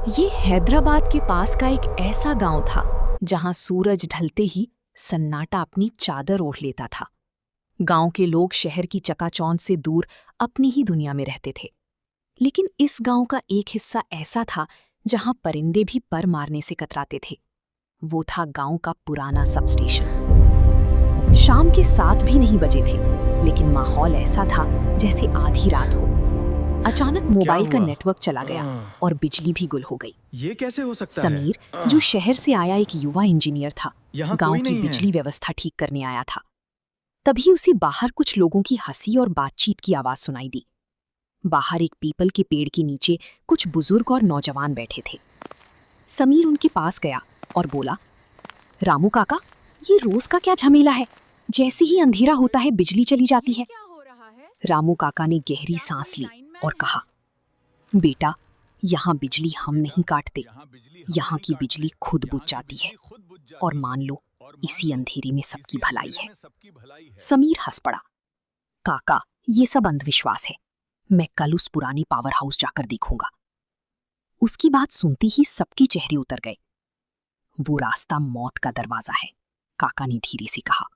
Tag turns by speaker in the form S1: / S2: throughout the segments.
S1: ये हैदराबाद के पास का एक ऐसा गांव था जहां सूरज ढलते ही सन्नाटा अपनी चादर ओढ़ लेता था। गांव के लोग शहर की चकाचौंध से दूर अपनी ही दुनिया में रहते थे। लेकिन इस गांव का एक हिस्सा ऐसा था जहां परिंदे भी पर मारने से कतराते थे। वो था गांव का पुराना सबस्टेशन। शाम के 7 भी नहीं बजे थे, लेकिन माहौल ऐसा था जैसे आधी रात हो। अचानक मोबाइल का नेटवर्क चला गया और बिजली भी गुल हो गई।
S2: ये कैसे हो सकता है?
S1: समीर, जो शहर से आया एक युवा इंजीनियर था, गांव की बिजली व्यवस्था ठीक करने आया था। तभी उसे बाहर कुछ लोगों की हंसी और बातचीत की आवाज सुनाई दी। बाहर एक पीपल के पेड़ के नीचे कुछ बुजुर्ग और नौजवान बैठे थे। समीर उनके पास गया और बोला, रामू काका, ये रोज का क्या झमेला है? जैसे ही अंधेरा होता है बिजली चली जाती है। रामू काका ने गहरी सांस ली और कहा, बेटा, यहाँ बिजली हम नहीं काटते, यहाँ की बिजली खुद बुझ जाती है। और मान लो इसी अंधेरे में सबकी भलाई है। समीर हंस पड़ा। काका, ये सब अंधविश्वास है। मैं कल उस पुराने पावर हाउस जाकर देखूंगा। उसकी बात सुनते ही सबके चेहरे उतर गए। वो रास्ता मौत का दरवाजा है, काका ने धीरे से कहा।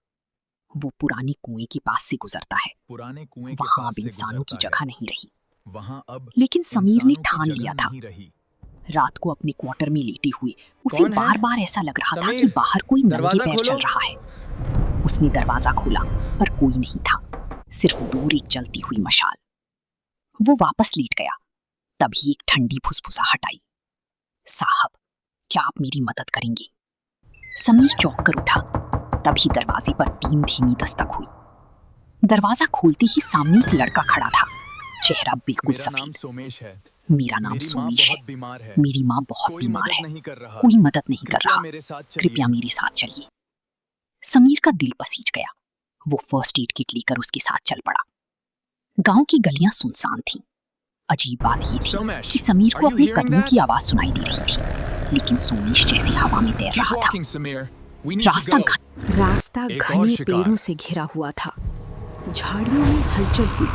S1: वो पुराने कुएं के पास से गुजरता है। वहां अब इंसानों की जगह नहीं रही। लेकिन समीर ने ठान लिया था। रात को अपने क्वार्टर में लेटे हुए उसे बार बार ऐसा लग रहा था कि बाहर कोई नंगे पैर चल रहा है। उसने दरवाजा खोला पर कोई नहीं था, सिर्फ दूर एक जलती हुई मशाल। वो वापस लेट गया। तभी एक ठंडी फुसफुसाहट आई। साहब, क्या आप मेरी मदद करेंगे? समीर चौंक कर उठा। तभी दरवाजे पर 3 धीमी दस्तक हुई। दरवाजा खोलते ही सामने एक लड़का खड़ा था, चेहरा बिल्कुल सफेद। मेरा नाम सोमेश है। मेरी माँ बहुत बीमार है। कोई मदद नहीं कर रहा। कृपया मेरे साथ चलिए। समीर का दिल पसीज गया। वो फर्स्ट एड किट लेकर उसके साथ चल पड़ा। गांव की गलियां सुनसान थीं। अजीब बात ये थी कि समीर को अपने कदमों की आवाज सुनाई दे रही थी, लेकिन सोमेश जैसे हवा में तैर रहा था। रास्ता घने पेड़ों से घिरा हुआ था। झाड़ियों में हलचल हुई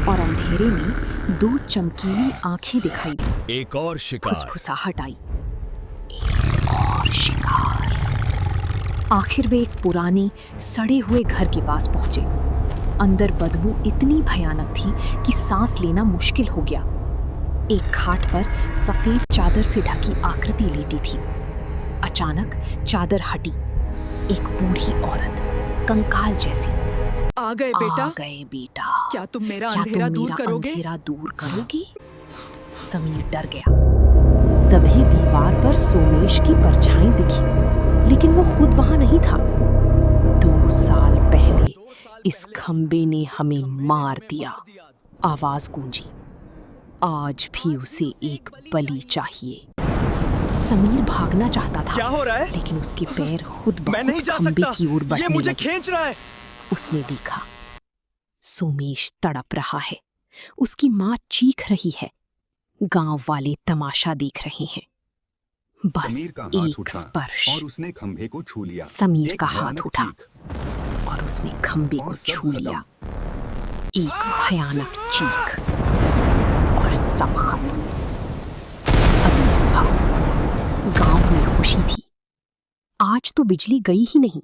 S1: और अंधेरे में 2 चमकीली आंखें दिखाई दी।
S2: एक और शिकार।
S1: फुसफुसाहट आई। एक और शिकार। आखिर वे एक पुराने सड़े हुए घर के पास पहुंचे। अंदर बदबू इतनी भयानक थी कि सांस लेना मुश्किल हो गया। एक खाट पर सफेद चादर से ढकी आकृति लेटी थी। अचानक चादर हटी। एक बूढ़ी औरत, कंकाल जैसी।
S3: आ गए बेटा।
S1: आ गए बेटा।
S3: क्या तुम मेरा अंधेरा दूर करोगे?
S1: अंधेरा दूर करोगे? समीर डर गया। तभी दीवार पर सोमेश की परछाई दिखी, लेकिन वो खुद वहां नहीं था। 2 साल पहले इस खंबे ने हमें मार दिया, आवाज गूंजी। आज भी उसे एक बलि चाहिए। समीर भागना चाहता था।
S2: क्या हो रहा है?
S1: लेकिन उसके पैर खुद बहुत खंबे की ओर बढ़ने लगे।
S2: ये मुझे खींच रहा है।
S1: उसने देखा, सोमेश तड़प रहा है। उसकी माँ चीख रही है। गांव वाले तमाशा देख रहे हैं। बस एक स्पर्श
S4: और उसने खंभे को छू लिया।
S1: समीर का हाथ उठा और उसने खंबे को छू लिया। एक भयानक चीख और सब खत्म। अगली सुबह गांव में खुशी थी। आज तो बिजली गई ही नहीं,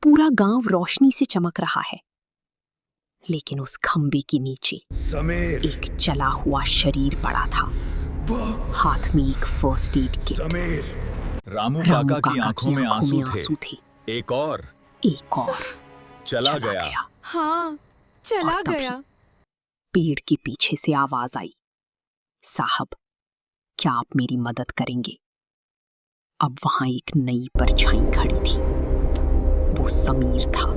S1: पूरा गांव रोशनी से चमक रहा है। लेकिन उस खंबे के नीचे एक जला हुआ शरीर पड़ा था। हाथ में एक फर्स्ट एड किट।
S2: रामू काका की आंखों में आंसू थे। एक और चला गया।
S3: हाँ, चला गया।
S1: पेड़ के पीछे से आवाज आई, साहब, क्या आप मेरी मदद करेंगे? अब वहां एक नई परछाई खड़ी थी। वो समीर था।